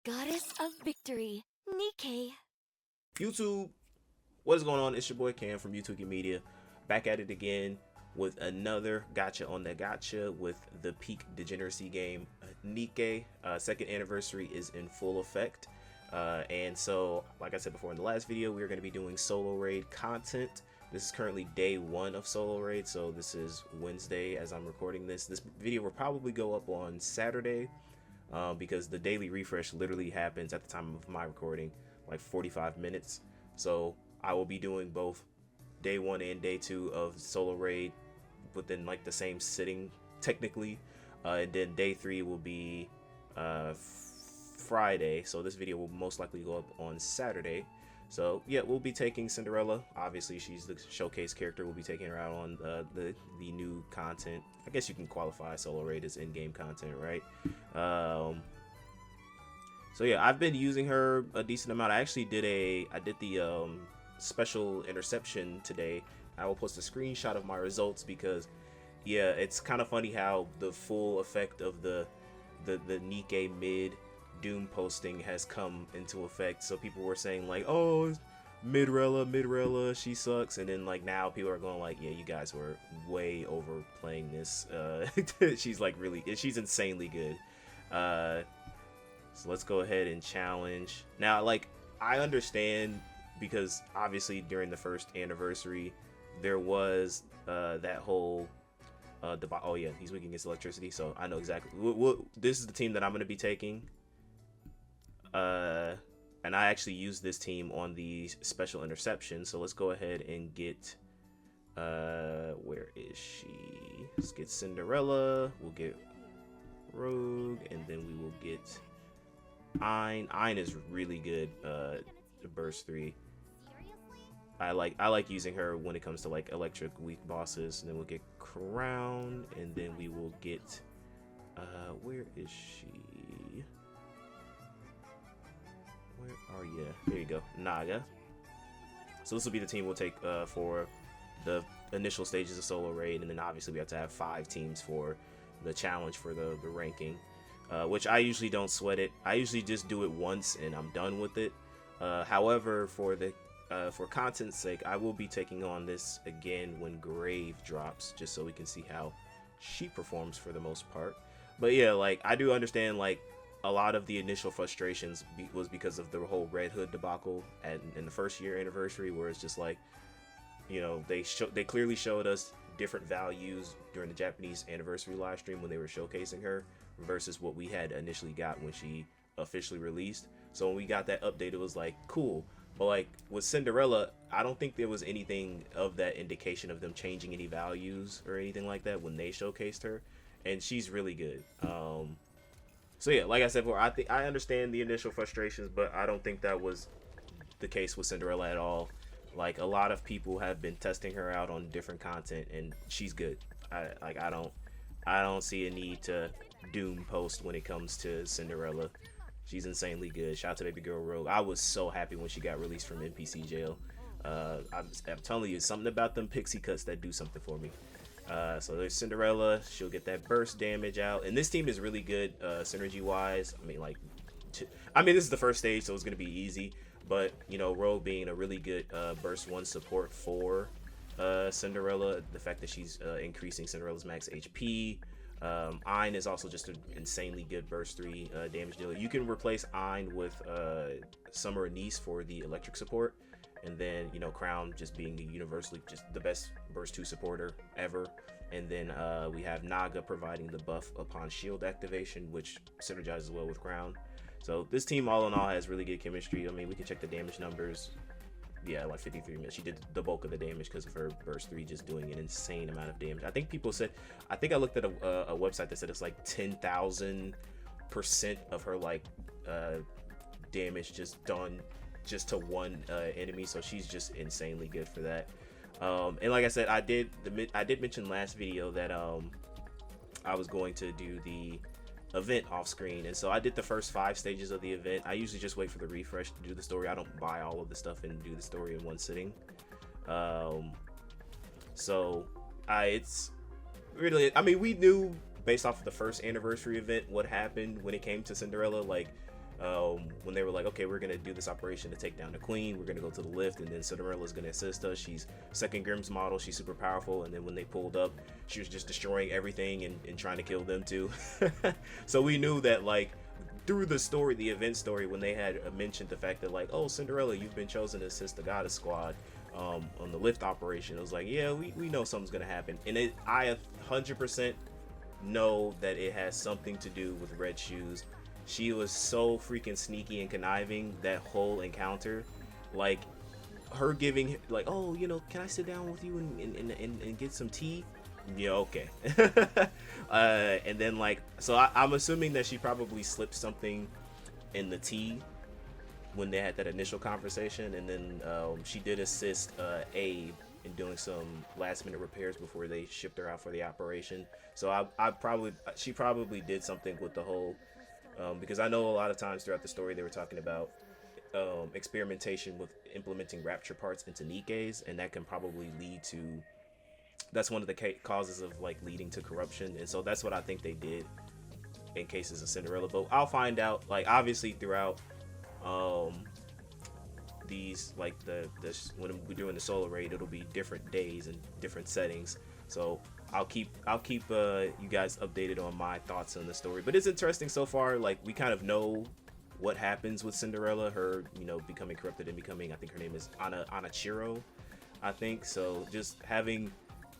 Goddess of Victory, NIKKE. YouTube, what is going on? It's your boy Cam from Tweeking Media, back at it again with another Gacha on the Gacha with the Peak Degeneracy game, NIKKE. Second anniversary is in full effect, and so, like I said before in the last video, we are going to be doing solo raid content. This is currently day 1 of solo raid, so this is Wednesday as I'm recording this. This video will probably go up on Saturday, because the daily refresh literally happens at the time of my recording, like 45 minutes. So I will be doing both day 1 and day 2 of solo raid within like the same sitting technically, and then day 3 will be Friday, so this video will most likely go up on Saturday. So yeah, we'll be taking Cinderella. Obviously she's the showcase character. We'll be taking her out on the new content. I guess you can qualify solo raid as in-game content, right? So yeah, I've been using her a decent amount. I actually did the special interception today. I will post a screenshot of my results because yeah, it's kind of funny how the full effect of the NIKKE mid Doom posting has come into effect. So people were saying like, oh, Midrella, she sucks, and then like now people are going like, yeah, you guys were way overplaying this. She's like she's insanely good. So let's go ahead and challenge. Now, like, I understand because obviously during the first anniversary there was that whole oh yeah, he's weak against electricity, so I know exactly. This is the team that I'm going to be taking. And I actually used this team on the special interception, so let's go ahead and get where is she? Let's get Cinderella, we'll get Rogue, and then we will get Ein is really good, the burst 3. I like using her when it comes to like electric weak bosses. And then we'll get Crown, and then we will get where is she? Where are you? There you go, Naga. So this will be the team we'll take for the initial stages of solo raid, and then obviously we have to have 5 teams for the challenge for the ranking, which I usually don't sweat it. I usually just do it once and I'm done with it. However, for content's sake, I will be taking on this again when Grave drops, just so we can see how she performs for the most part. But yeah, like, I do understand like a lot of the initial frustrations was because of the whole Red Hood debacle in the first year anniversary, where it's just like, you know, they clearly showed us different values during the Japanese anniversary live stream when they were showcasing her versus what we had initially got when she officially released. So when we got that update, it was like cool. But like with Cinderella, I don't think there was anything of that indication of them changing any values or anything like that when they showcased her, and she's really good. So yeah, like I said before, I understand the initial frustrations, but I don't think that was the case with Cinderella at all. Like, a lot of people have been testing her out on different content, and she's good. I don't see a need to doom post when it comes to Cinderella. She's insanely good. Shout out to baby girl Rogue. I was so happy when she got released from NPC jail. I'm telling you, something about them pixie cuts that do something for me. So there's Cinderella. She'll get that burst damage out, and this team is really good synergy wise. I mean, like, this is the first stage, so it's gonna be easy. But you know, Rogue being a really good burst 1 support for Cinderella, the fact that she's increasing Cinderella's max HP. Ein is also just an insanely good burst 3 damage dealer. You can replace Ein with Summer Anise for the electric support. And then, you know, Crown just being the universally just the best burst 2 supporter ever. And then we have Naga providing the buff upon shield activation, which synergizes well with Crown. So this team all in all has really good chemistry. I mean, we can check the damage numbers. Yeah, like 53 minutes. She did the bulk of the damage because of her burst 3 just doing an insane amount of damage. I think people said, I think I looked at a website that said it's like 10,000% of her like damage just done just to one enemy. So she's just insanely good for that. And like I said, I did mention last video that I was going to do the event off screen, and so I did the first 5 stages of the event. I usually just wait for the refresh to do the story. I don't buy all of the stuff and do the story in one sitting. So it's really, I mean, we knew based off of the first anniversary event what happened when it came to Cinderella. Like, when they were like, okay, we're gonna do this operation to take down the queen, we're gonna go to the lift, and then Cinderella's gonna assist us. She's second Grimm's model, she's super powerful. And then when they pulled up, she was just destroying everything and trying to kill them too. So we knew that, like, through the story, the event story, when they had mentioned the fact that, like, oh, Cinderella, you've been chosen to assist the Goddess Squad on the lift operation, it was like, yeah, we know something's gonna happen. And I 100% know that it has something to do with Red Shoes. She was so freaking sneaky and conniving that whole encounter. Like, her giving, like, oh, you know, can I sit down with you and get some tea? Yeah, okay. And then, like, so I'm assuming that she probably slipped something in the tea when they had that initial conversation. And then she did assist Abe in doing some last minute repairs before they shipped her out for the operation. So she probably did something with the whole, because I know a lot of times throughout the story they were talking about experimentation with implementing rapture parts into NIKKEs, and that can probably lead to, that's one of the causes of, like, leading to corruption. And so that's what I think they did in cases of Cinderella. But I'll find out, like, obviously throughout these, like, when we're doing the solo raid, it'll be different days and different settings. So I'll keep you guys updated on my thoughts on the story. But it's interesting so far. Like, we kind of know what happens with Cinderella, her, you know, becoming corrupted and becoming, I think her name is Anachiro, I think. So just having,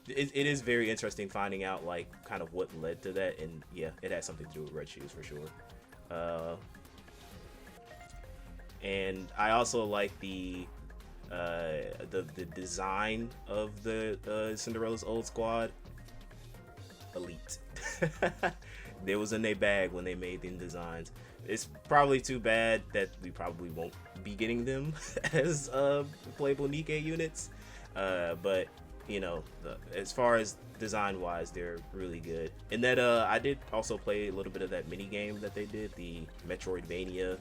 it is very interesting finding out, like, kind of what led to that. And yeah, it has something to do with Red Shoes for sure. And I also like the design of the Cinderella's old squad. Elite. There was in their bag when they made them designs. It's probably too bad that we probably won't be getting them as playable NIKKE units, but you know, as far as design wise, they're really good. And that I did also play a little bit of that mini game that they did, the Metroidvania.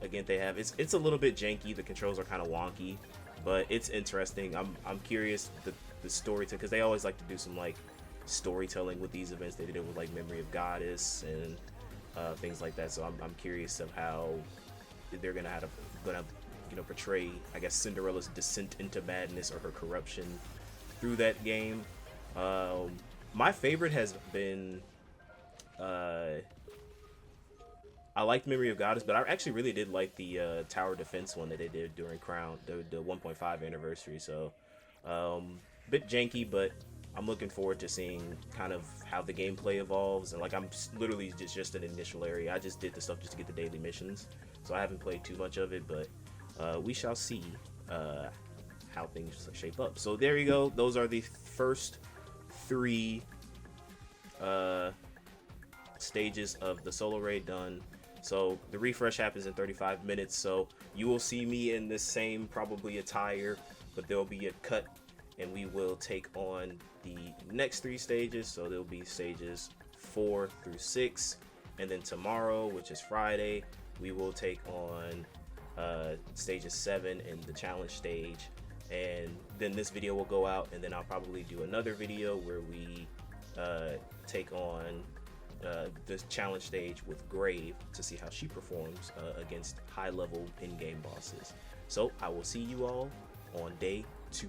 Again, they have, it's a little bit janky, the controls are kind of wonky, but it's interesting. I'm curious the story, because they always like to do some, like, storytelling with these events. They did it with, like, Memory of Goddess and things like that. So I'm curious of how they're gonna you know, portray, I guess, Cinderella's descent into madness or her corruption through that game. My favorite has been, I liked Memory of Goddess, but I actually really did like the tower defense one that they did during Crown, the 1.5 anniversary. So bit janky, but I'm looking forward to seeing kind of how the gameplay evolves. And, like, I'm literally just an initial area. I just did the stuff just to get the daily missions, so I haven't played too much of it, but we shall see how things shape up. So there you go. Those are the first 3 stages of the solo raid done. So the refresh happens in 35 minutes, so you will see me in the same probably attire, but there'll be a cut and we will take on the next 3 stages. So there'll be stages 4 through 6, and then tomorrow, which is Friday, we will take on stages 7 and the challenge stage. And then this video will go out, and then I'll probably do another video where we take on the challenge stage with Grave to see how she performs against high-level in-game bosses. So I will see you all on day 2.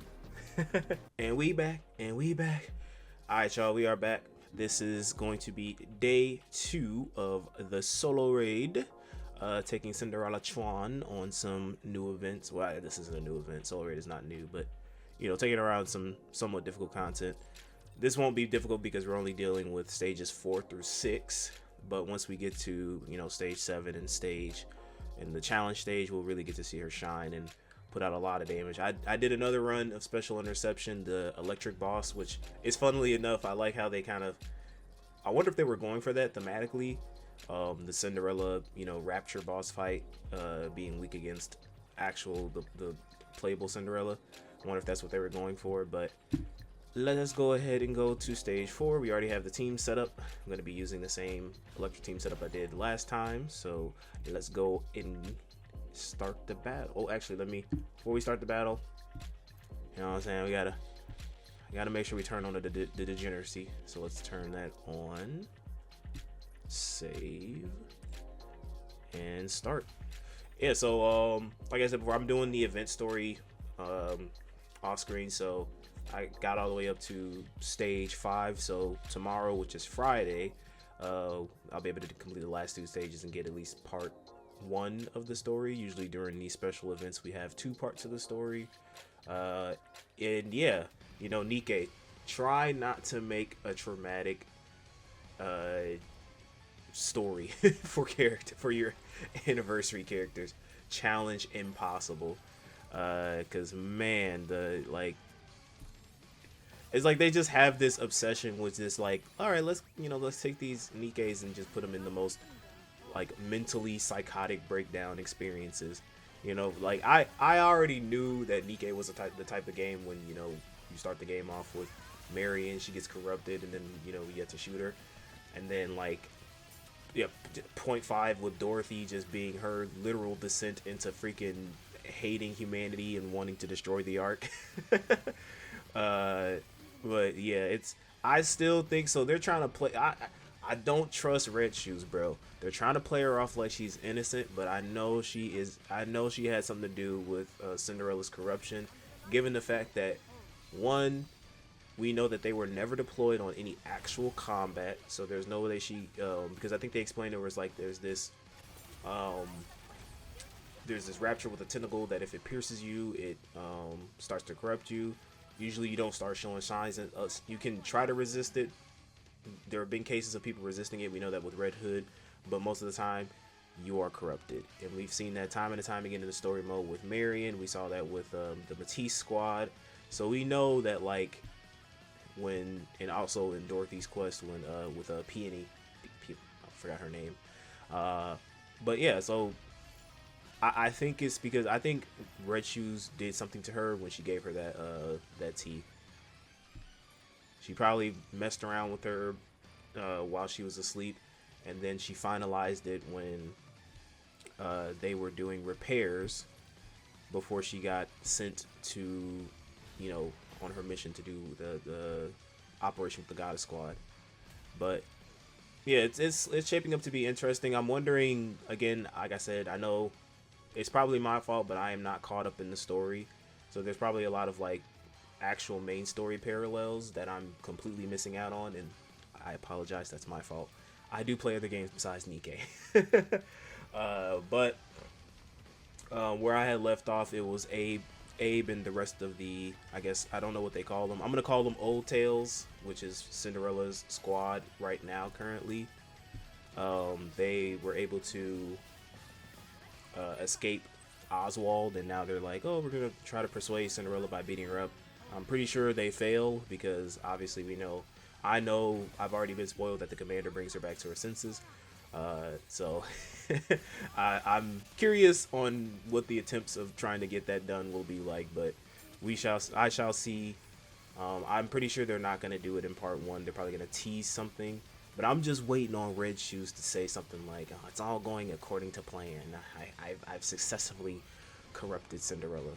And we back. All right, y'all, we are back. This is going to be day 2 of the solo raid, taking Cinderella Chuan on some new events. Well, this isn't a new event. Solo raid is not new, but, you know, taking around some somewhat difficult content. This won't be difficult because we're only dealing with stages 4 through 6. But once we get to, you know, stage 7 and the challenge stage, we'll really get to see her shine and put out a lot of damage. I did another run of Special Interception, the electric boss, which is, funnily enough, I like how they kind of, I wonder if they were going for that thematically. The Cinderella, you know, rapture boss fight, being weak against the playable Cinderella. I wonder if that's what they were going for, but let us go ahead and go to stage 4. We already have the team set up. I'm going to be using the same electric team setup I did last time, so let's go and start the battle. Oh, actually, before we start the battle, you know what I'm saying, we gotta make sure we turn on the degeneracy. So let's turn that on. Save. and start. Yeah, so like I said before, I'm doing the event story off screen, so I got all the way up to stage 5. So tomorrow, which is Friday, I'll be able to complete the last 2 stages and get at least part 1 of the story. Usually during these special events, we have 2 parts of the story. And yeah, you know, NIKKE, try not to make a traumatic story for your anniversary characters. Challenge impossible. Cause man, it's like they just have this obsession with this, like, all right, let's take these NIKKEs and just put them in the most like mentally psychotic breakdown experiences. You know, like I already knew that NIKKE was the type of game when, you know, you start the game off with Marion, she gets corrupted, and then, you know, you get to shoot her, and then like, yeah, point 5 with Dorothy just being her literal descent into freaking hating humanity and wanting to destroy the Ark. But yeah, I still think so. They're trying to play. I don't trust Red Shoes, bro. They're trying to play her off like she's innocent, but I know she is. I know she had something to do with Cinderella's corruption, given the fact that, one, we know that they were never deployed on any actual combat, so there's no way she because I think they explained it was like there's this rapture with a tentacle that if it pierces you, it starts to corrupt you. Usually you don't start showing signs, and you can try to resist it. There have been cases of people resisting it. We know that with Red Hood, but most of the time you are corrupted, and we've seen that time and time again in the story mode with Marion. We saw that with the Matisse squad. So we know that, like, when, and also in Dorothy's quest when with Peony, I forgot her name, but yeah, so I think it's because I think Red Shoes did something to her when she gave her that tea. She probably messed around with her while she was asleep, and then she finalized it when they were doing repairs before she got sent to, you know, on her mission to do the operation with the Goddess Squad. But yeah, it's shaping up to be interesting. I'm wondering, again, like I said, I know it's probably my fault, but I am not caught up in the story, so there's probably a lot of like actual main story parallels that I'm completely missing out on, and I apologize. That's my fault. I do play other games besides NIKKE. But where I had left off, it was Abe and the rest of the, I guess, I don't know what they call them. I'm gonna call them Old Tails, which is Cinderella's squad right now currently. They were able to escape Oswald, and now they're like, oh, we're gonna try to persuade Cinderella by beating her up. I'm pretty sure they fail, because obviously I've already been spoiled that the commander brings her back to her senses. So I'm curious on what the attempts of trying to get that done will be like, but I shall see. I'm pretty sure they're not going to do it in part 1. They're probably going to tease something, but I'm just waiting on Red Shoes to say something like, oh, it's all going according to plan. I've successfully corrupted Cinderella.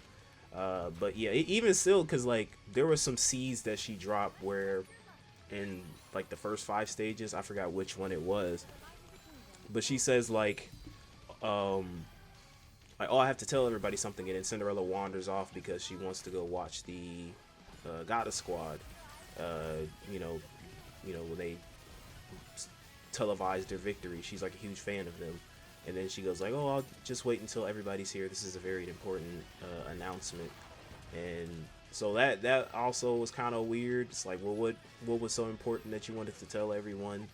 But yeah, even still, because like there were some seeds that she dropped where in like the first 5 stages, I forgot which one it was, but she says like, oh, I have to tell everybody something, and then Cinderella wanders off because she wants to go watch the Goddess Squad. You know when they televised their victory. She's like a huge fan of them. And then she goes like, oh, I'll just wait until everybody's here. This is a very important announcement. And so that also was kind of weird. It's like, well, what was so important that you wanted to tell everyone?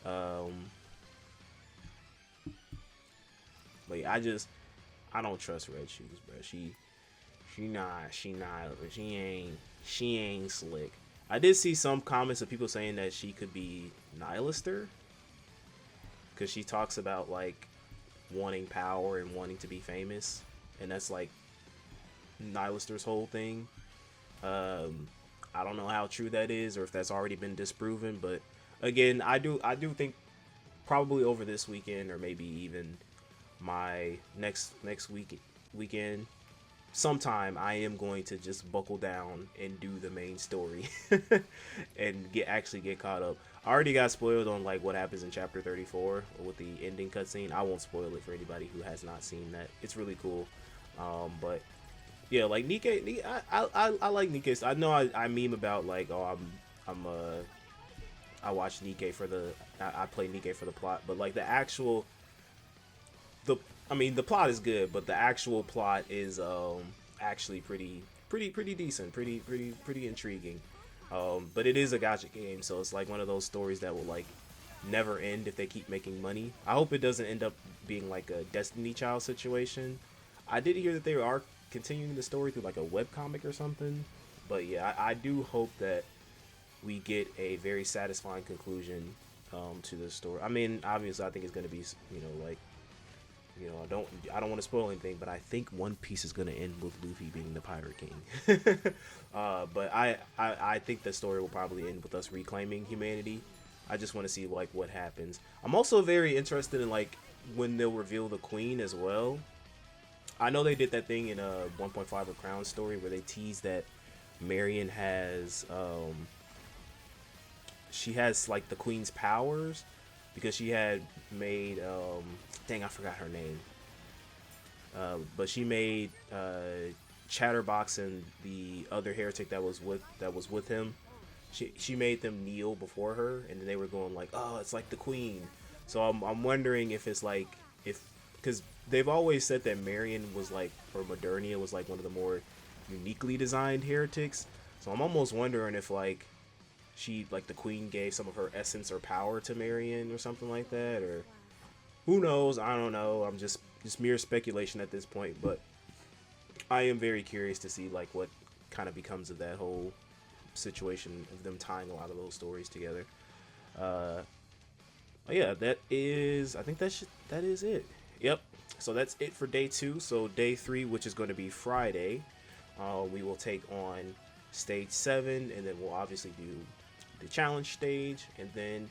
But yeah, I don't trust Red Shoes, bro. She ain't slick. I did see some comments of people saying that she could be Nihilister, because she talks about like wanting power and wanting to be famous, and that's like Nihilister's whole thing. I don't know how true that is, or if that's already been disproven, but again, I do think probably over this weekend, or maybe even my next weekend sometime, I am going to just buckle down and do the main story and actually get caught up. I already got spoiled on like what happens in chapter 34 with the ending cutscene. I won't spoil it for anybody who has not seen that. It's really cool. But yeah, like NIKKE, I like NIKKE. I know I meme about like, oh, I watch NIKKE for the I play NIKKE for the plot, but like the plot is good, but the actual plot is actually pretty decent, pretty intriguing. But it is a gacha game, so it's like one of those stories that will like never end if they keep making money. I hope it doesn't end up being like a Destiny Child situation. I did hear that they are continuing the story through like a webcomic or something. But yeah, I do hope that we get a very satisfying conclusion to this story. I mean, obviously, I think it's gonna be, I don't want to spoil anything, but I think One Piece is gonna end with Luffy being the Pirate King. But I think the story will probably end with us reclaiming humanity. I just want to see like what happens. I'm also very interested in like when they'll reveal the Queen as well. I know they did that thing in a 1.5 of Crown story where they teased that Marion has she has like the Queen's powers because she had made dang, I forgot her name, but she made Chatterbox and the other heretic that was with him, she made them kneel before her, and then they were going like, oh, it's like the Queen. So I'm wondering if it's like, if, because they've always said that Marion was like, or Modernia was like one of the more uniquely designed heretics. So I'm almost wondering if like she, like the Queen gave some of her essence or power to Marion or something like that, or who knows? I don't know. I'm just mere speculation at this point, but I am very curious to see like what kind of becomes of that whole situation of them tying a lot of those stories together. Yeah, that is, I think that is it. Yep. So that's it for day 2. So day 3, which is going to be Friday, we will take on stage 7, and then we'll obviously do the challenge stage, and then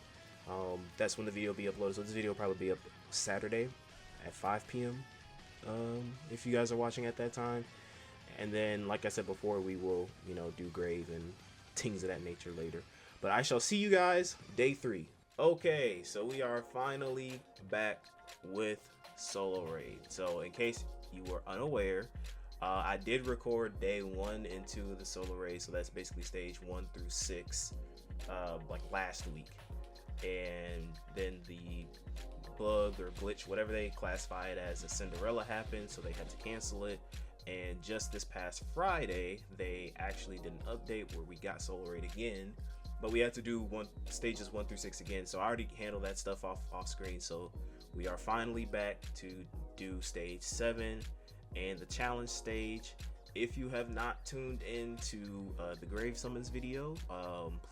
that's when the video will be uploaded. So this video will probably be up Saturday at 5 p.m. If you guys are watching at that time. And then, like I said before, we will, do grave and things of that nature later. But I shall see you guys day 3. Okay, so we are finally back with Solo Raid. So in case you were unaware, I did record day 1 and 2 of the Solo Raid. So that's basically stage 1 through 6, like last week. And then the bug or glitch, whatever they classify it as, a Cinderella happened, so they had to cancel it. And just this past Friday, they actually did an update where we got Solo Raid again, but we had to do stages 1 through 6 again. So I already handled that stuff off screen. So we are finally back to do stage 7 and the challenge stage. If you have not tuned into the Grave Summons video,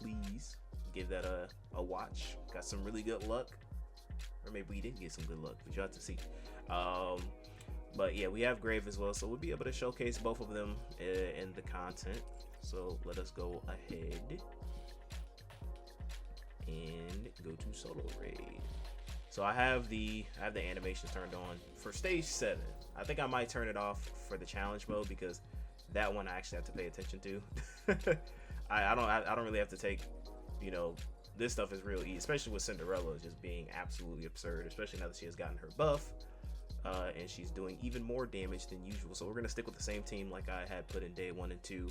please give that a watch. Got some really good luck, or maybe we didn't get some good luck, but you have to see. But yeah, we have Grave as well, so we'll be able to showcase both of them in the content. So let us go ahead and go to Solo Raid. So I have the animation turned on for stage 7. I think I might turn it off for the challenge mode because that one I actually have to pay attention to. I don't really have to take, this stuff is real easy, especially with Cinderella just being absolutely absurd, especially now that she has gotten her buff. And she's doing even more damage than usual. So we're going to stick with the same team like I had put in day 1 and 2.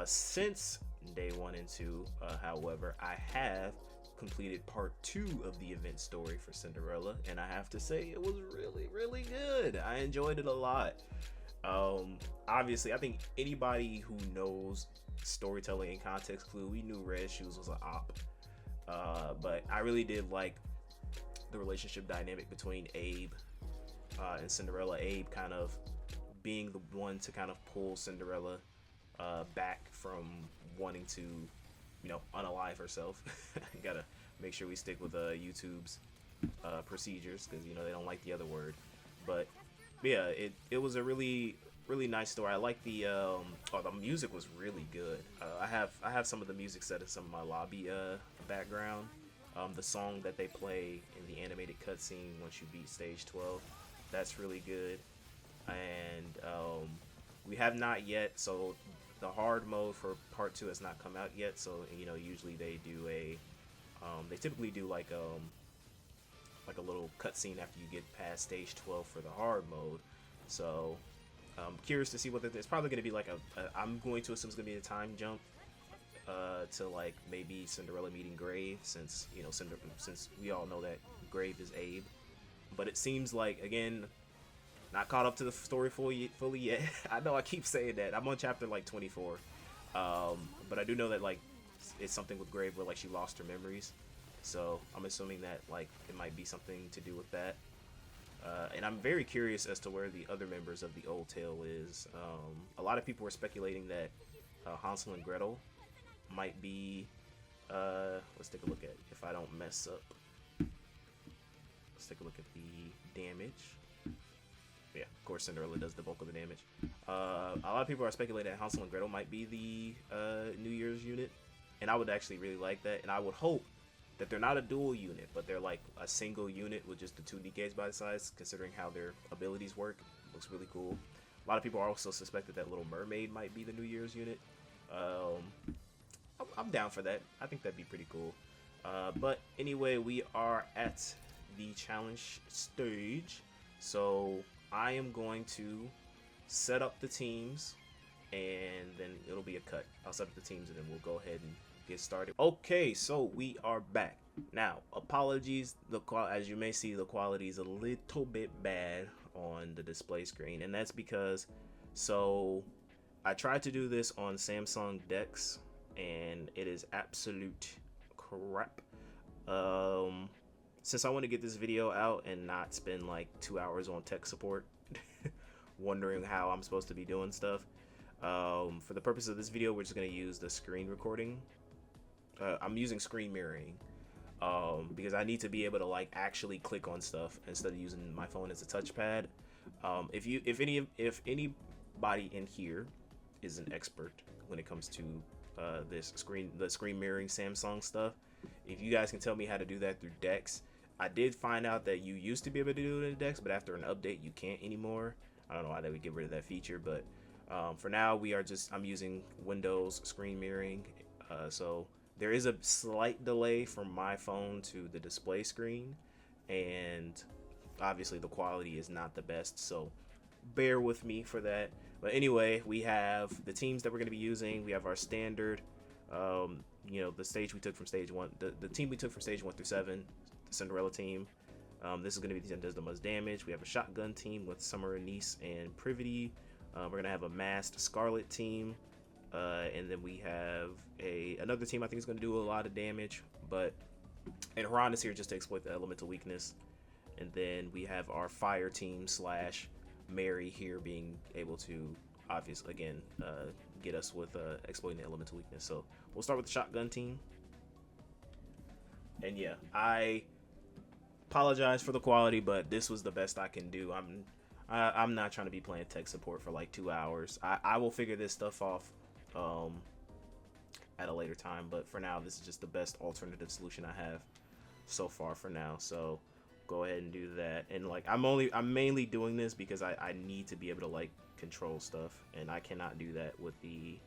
Since day 1 and 2, however, I have completed part 2 of the event story for Cinderella, and I have to say it was really good. I enjoyed it a lot. Obviously, I think anybody who knows storytelling and context clue, we knew Red Shoes was an op. But I really did like the relationship dynamic between Abe and Cinderella. Abe kind of being the one to kind of pull Cinderella back from wanting to, unalive herself. Gotta make sure we stick with YouTube's procedures, because they don't like the other word. But yeah, it was a really nice story. I like the music was really good. I have some of the music set in some of my lobby background. The song that they play in the animated cutscene once you beat stage 12, that's really good. And we have not yet, so the hard mode for part 2 has not come out yet. So usually they do a They typically do like a little cutscene after you get past stage 12 for the hard mode. So I'm curious to see what it's probably going to be like I'm going to assume it's going to be a time jump to like maybe Cinderella meeting Grave, since you know since we all know that Grave is Abe. But it seems like, again, not caught up to the story fully yet. I know I keep saying that. I'm on chapter like 24, but I do know that like it's something with Grave where like she lost her memories. So I'm assuming that like it might be something to do with that. And I'm very curious as to where the other members of the old tale is. A lot of people were speculating that Hansel and Gretel might be. Let's take a look at, if I don't mess up. Let's take a look at the damage. Yeah, of course Cinderella does the bulk of the damage. A lot of people are speculating that Hansel and Gretel might be the New Year's unit, and I would actually really like that. And I would hope that they're not a dual unit, but they're like a single unit with just the 2 NIKKEs by the sides, considering how their abilities work. Looks really cool. A lot of people are also suspected that Little Mermaid might be the New Year's unit. I'm down for that. I think that'd be pretty cool. But anyway, we are at the challenge stage. So I am going to set up the teams, and then it'll be a cut. I'll set up the teams, and then we'll go ahead and get started. Okay, so we are back. Now, apologies, as you may see, the quality is a little bit bad on the display screen, and that's because, so I tried to do this on Samsung DeX, and it is absolute crap. Since I want to get this video out and not spend like 2 hours on tech support wondering how I'm supposed to be doing stuff, for the purpose of this video, we're just going to use the screen recording. I'm using screen mirroring because I need to be able to like actually click on stuff instead of using my phone as a touchpad. If anybody in here is an expert when it comes to the screen mirroring Samsung stuff, if you guys can tell me how to do that through DeX. I did find out that you used to be able to do it in DeX, but after an update you can't anymore. I don't know why they would get rid of that feature, but for now I'm using Windows screen mirroring. So there is a slight delay from my phone to the display screen, and obviously the quality is not the best, so bear with me for that. But anyway, we have the teams that we're going to be using. We have our standard, the stage we took from stage 1, the team we took from stage 1 through 7, the Cinderella team. This is going to be the team that does the most damage. We have a shotgun team with Summer, Nice, and Privity. We're going to have a masked Scarlet team. And then we have another team I think is going to do a lot of damage, and Hoorah is here just to exploit the elemental weakness. And then we have our fire team / Mary here being able to, obviously, again, get us with exploiting the elemental weakness. So we'll start with the shotgun team. And yeah, I apologize for the quality, but this was the best I can do. I'm not trying to be playing tech support for like 2 hours. I will figure this stuff off at a later time, but for now this is just the best alternative solution I have so far for now. So go ahead and do that. And like I'm mainly doing this because I need to be able to like control stuff, and I cannot do that with the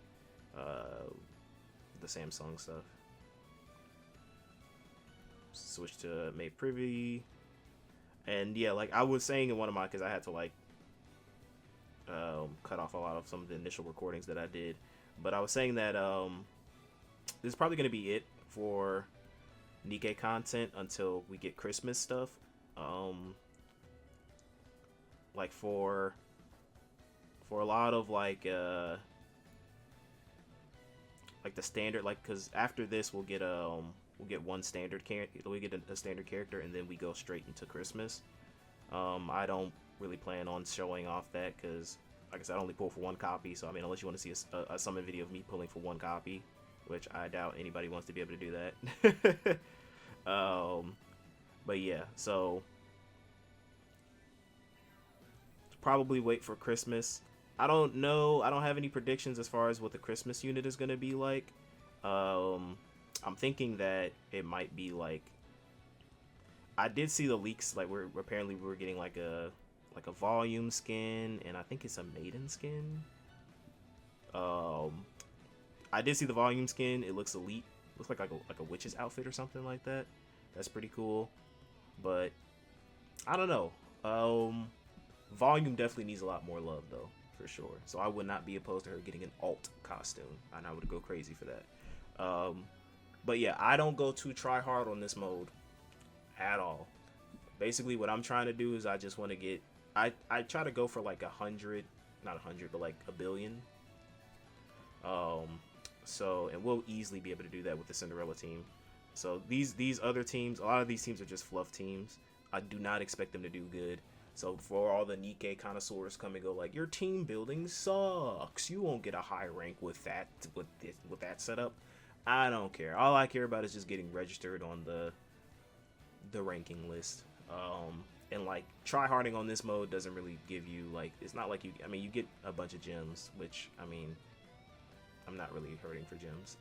Samsung stuff. Switch to made privy. And yeah, like I was saying in one of my, because I had to like cut off a lot of some of the initial recordings that I did, but I was saying that this is probably going to be it for NIKKE content until we get Christmas stuff. Like for a lot of like the standard, like, because after this we'll get one standard we get a standard character, and then we go straight into Christmas. I don't really plan on showing off that because, like I said, I only pull for 1 copy. So I mean, unless you want to see a summon video of me pulling for 1 copy, which I doubt anybody wants to be able to do that. But yeah, so probably wait for Christmas. I don't know. I don't have any predictions as far as what the Christmas unit is going to be like. I'm thinking that it might be like, I did see the leaks, like we're getting like a volume skin, and I think it's a maiden skin. I did see the volume skin. It looks elite. looks like a witch's outfit or something like that. That's pretty cool. But I don't know. Volume definitely needs a lot more love though, for sure. So I would not be opposed to her getting an alt costume, and I would go crazy for that. But yeah, I don't go too try hard on this mode at all. Basically, what I'm trying to do is I just want to get. I try to go for like 100, not 100, but like a billion. So, and we'll easily be able to do that with the Cinderella team. So these other teams, a lot of these teams are just fluff teams. I do not expect them to do good. So for all the NIKKE connoisseurs come and go like, your team building sucks, you won't get a high rank with that with that setup. I don't care. All I care about is just getting registered on the ranking list. And like tryharding on this mode doesn't really give you like, it's not like you, I mean, you get a bunch of gems, which I mean, I'm not really hurting for gems.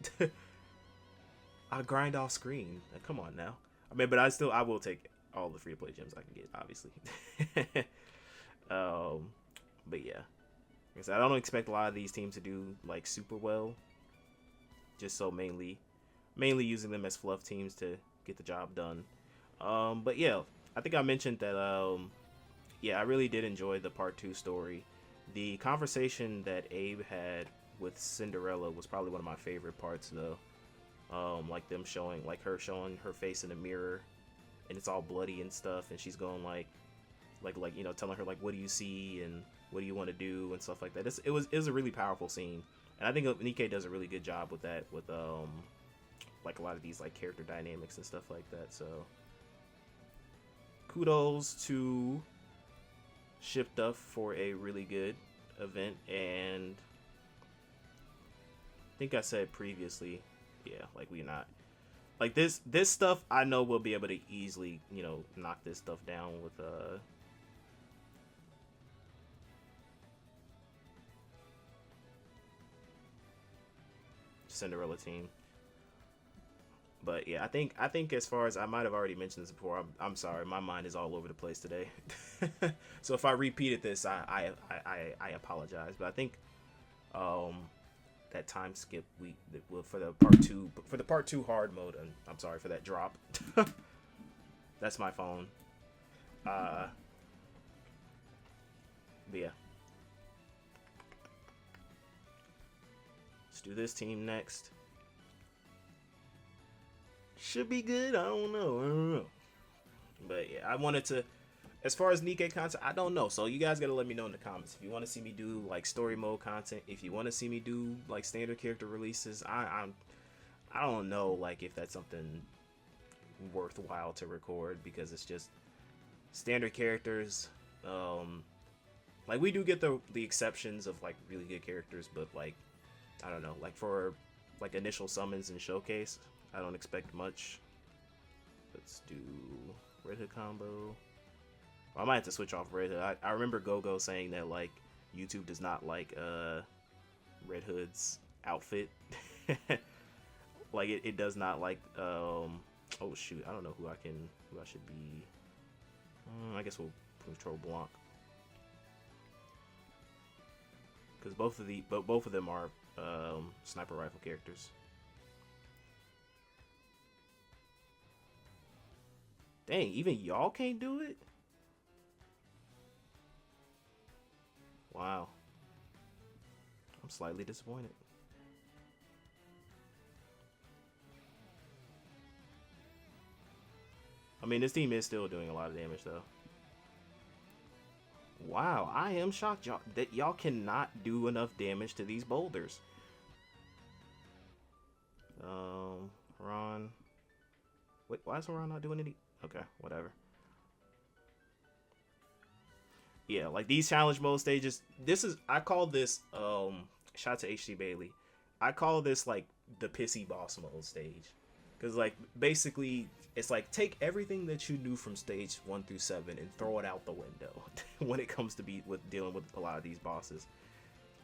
I grind off screen. Come on now. I mean, but I will take all the free to play gems I can get, obviously. But yeah, like I don't expect a lot of these teams to do like super well. Just so mainly using them as fluff teams to get the job done. But yeah, I think I mentioned that. Yeah, I really did enjoy the part 2 story. The conversation that Abe had with Cinderella was probably one of my favorite parts, though. Like them showing, like her showing her face in the mirror, and it's all bloody and stuff, and she's going like you know, telling her like, what do you see and what do you want to do and stuff like that. It was a really powerful scene, and I think NIKKE does a really good job with that, with like a lot of these like character dynamics and stuff like that. So kudos to Shipduff for a really good event, and I think I said previously, yeah, like we're not like this stuff. I know we'll be able to easily, you know, knock this stuff down with Cinderella team. But yeah, I think as far as, I might have already mentioned this before. I'm sorry, my mind is all over the place today. So if I repeated this, I apologize. But I think that time skip for the part 2 hard mode, and I'm sorry for that drop. That's my phone. But yeah, let's do this team next. Should be good. I don't know. But yeah, I wanted to, as far as NIKKE content, I don't know. So you guys gotta let me know in the comments if you want to see me do like story mode content. If you want to see me do like standard character releases, I don't know like if that's something worthwhile to record, because it's just standard characters. Like we do get the exceptions of like really good characters, but like I don't know, like for like initial summons and showcase, I don't expect much. Let's do Red Hood combo. Well, I might have to switch off Red Hood. I remember Go-Go saying that like YouTube does not like Red Hood's outfit. Like it does not like oh shoot, I don't know who I should be. I guess we'll control Blanc, because both of them are sniper rifle characters. Dang, even y'all can't do it? Wow. I'm slightly disappointed. I mean, this team is still doing a lot of damage, though. Wow, I am shocked that y'all cannot do enough damage to these boulders. Ron. Wait, why is Ron not doing any? Okay, whatever. Yeah, like these challenge mode stages, I call this, shout out to HC Bailey, I call this like the pissy boss mode stage. Because like basically it's like take everything that you knew from stage 1 through 7 and throw it out the window when it comes to dealing with a lot of these bosses.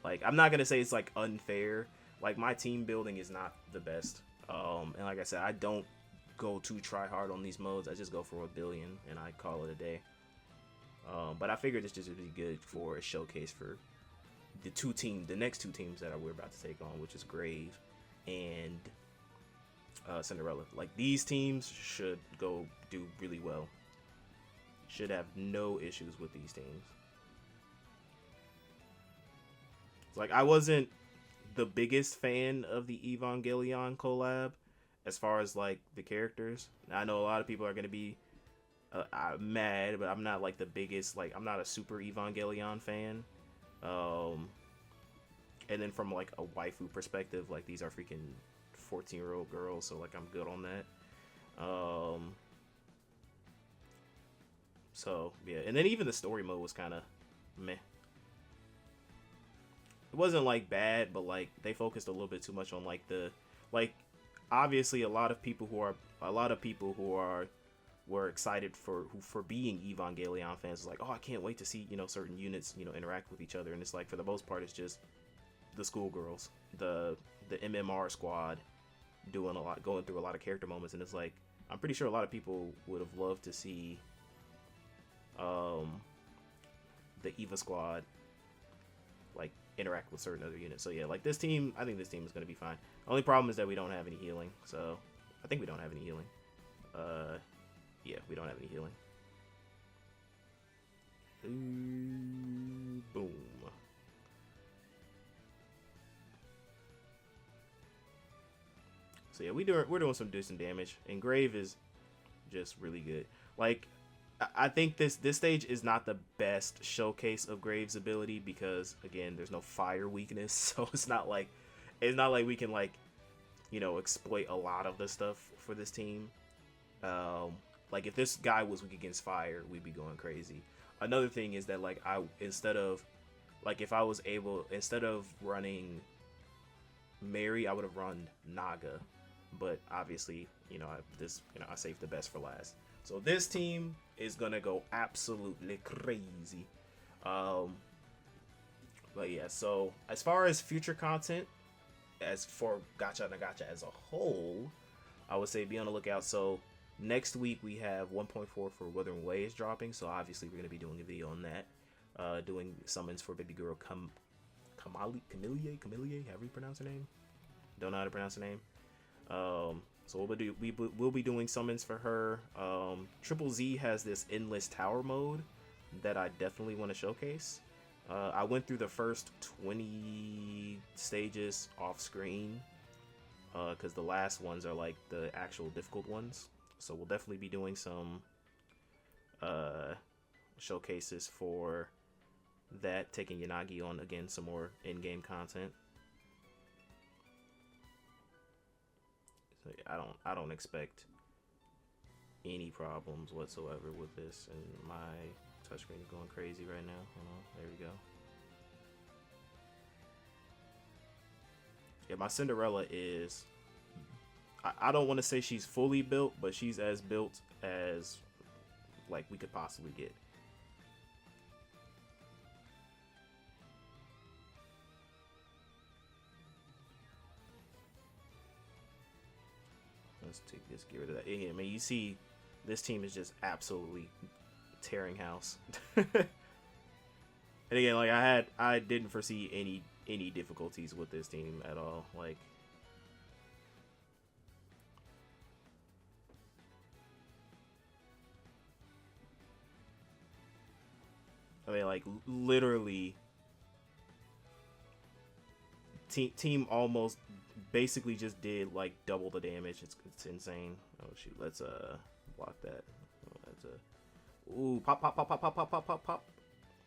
Like I'm not gonna say it's like unfair. Like my team building is not the best. And like I said, I don't go too try hard on these modes. I just go for a billion and I call it a day. But I figured it's just really good for a showcase for the next two teams that we're about to take on, which is Grave and Cinderella. Like, these teams should go do really well. Should have no issues with these teams. Like, I wasn't the biggest fan of the Evangelion collab as far as like the characters. I know a lot of people are gonna be mad, but I'm not like the biggest, like, I'm not a super Evangelion fan. And then from like a waifu perspective, like, these are freaking 14-year-old girls, so like I'm good on that. So yeah, and then even the story mode was kind of meh. It wasn't like bad, but like they focused a little bit too much on like the, like, obviously a lot of people who were excited for being Evangelion fans was like, oh, I can't wait to see, you know, certain units, you know, interact with each other. And it's like, for the most part, it's just the schoolgirls, the MMR squad doing a lot, going through a lot of character moments. And it's like, I'm pretty sure a lot of people would have loved to see the Eva squad like interact with certain other units. So yeah, like this team, I think this team is going to be fine. Only problem is that we don't have any healing. So I think we don't have any healing. Yeah, we don't have any healing. Boom. So yeah, we're doing some decent damage, and Grave is just really good. Like, I think this stage is not the best showcase of Grave's ability because, again, there's no fire weakness, so it's not like we can, like, you know, exploit a lot of the stuff for this team. Like, if this guy was weak against fire, we'd be going crazy. Another thing is that, like, instead of running Mary, I would have run Naga, but obviously, you know, I saved the best for last. So this team is gonna go absolutely crazy. But yeah, so as far as future content, as for Gacha as a whole, I would say be on the lookout. So next week we have 1.4 for Wuthering Waves dropping, so obviously we're gonna be doing a video on that. Doing summons for baby girl Camille, however you pronounce her name. Don't know how to pronounce her name. So we'll be doing summons for her. Triple Z has this endless tower mode that I definitely want to showcase. I went through the first 20 stages off screen because the last ones are like the actual difficult ones. So we'll definitely be doing some showcases for that, taking Yanagi on again, some more in-game content. I don't expect any problems whatsoever with this, and my touchscreen is going crazy right now. Hold on, there we go. Yeah, my Cinderella is, I don't want to say she's fully built, but she's as built as like we could possibly get. Let's take this, get rid of that. Yeah, I mean, you see, this team is just absolutely tearing house. And again, like I didn't foresee any difficulties with this team at all. Like, I mean, like, literally, team almost basically just did like double the damage. It's insane. Oh shoot, let's block that. Ooh, pop.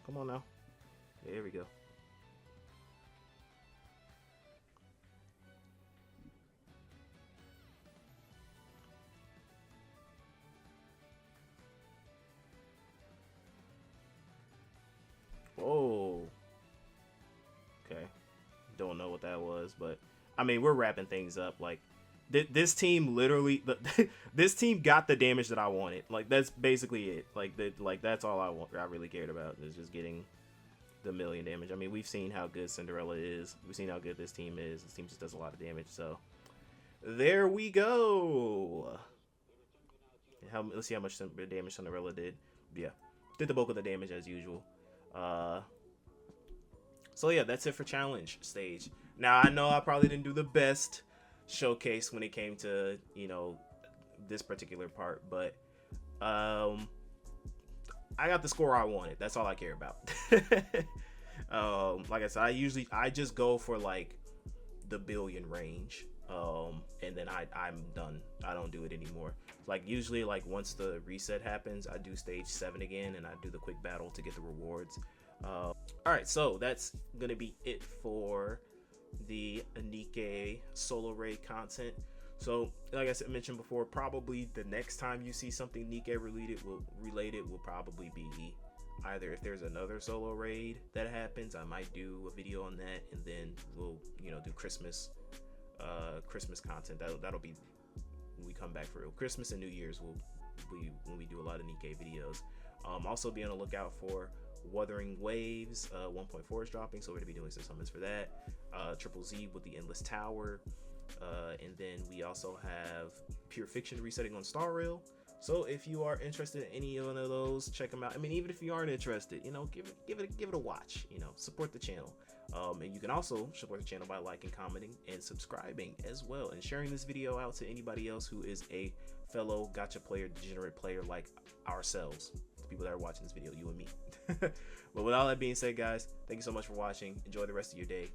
Come on now. There we go. Whoa. Okay. Don't know what that was, but I mean, we're wrapping things up. Like, this team literally, this team got the damage that I wanted. Like, that's basically it. Like that's all I really cared about, is just getting the million damage. I mean, we've seen how good Cinderella is. We've seen how good this team is. This team just does a lot of damage. So there we go. Let's see how much damage Cinderella did. Yeah, did the bulk of the damage as usual. So yeah, that's it for challenge stage. Now, I know I probably didn't do the best showcase when it came to, you know, this particular part, but I got the score I wanted. That's all I care about. Like I said, I just go for like the billion range, and then I'm done. I don't do it anymore. Like usually, like once the reset happens, I do stage 7 again, and I do the quick battle to get the rewards. All right, so that's gonna be it for the NIKKE solo raid content. So like I said, mentioned before, probably the next time you see something NIKKE related will probably be either if there's another solo raid that happens, I might do a video on that, and then we'll, you know, do Christmas content. That'll be when we come back for real. Christmas and New Year's when we do a lot of NIKKE videos. Also be on the lookout for Wuthering Waves 1.4 is dropping, so we're gonna be doing some summons for that. Triple Z with the Endless Tower, and then we also have Pure Fiction resetting on Star Rail. So if you are interested in any one of those, check them out. I mean, even if you aren't interested, you know, give it a watch. You know, support the channel. And you can also support the channel by liking, commenting, and subscribing as well, and sharing this video out to anybody else who is a fellow gacha player, degenerate player like ourselves. The people that are watching this video, you and me. But with all that being said, guys, thank you so much for watching. Enjoy the rest of your day,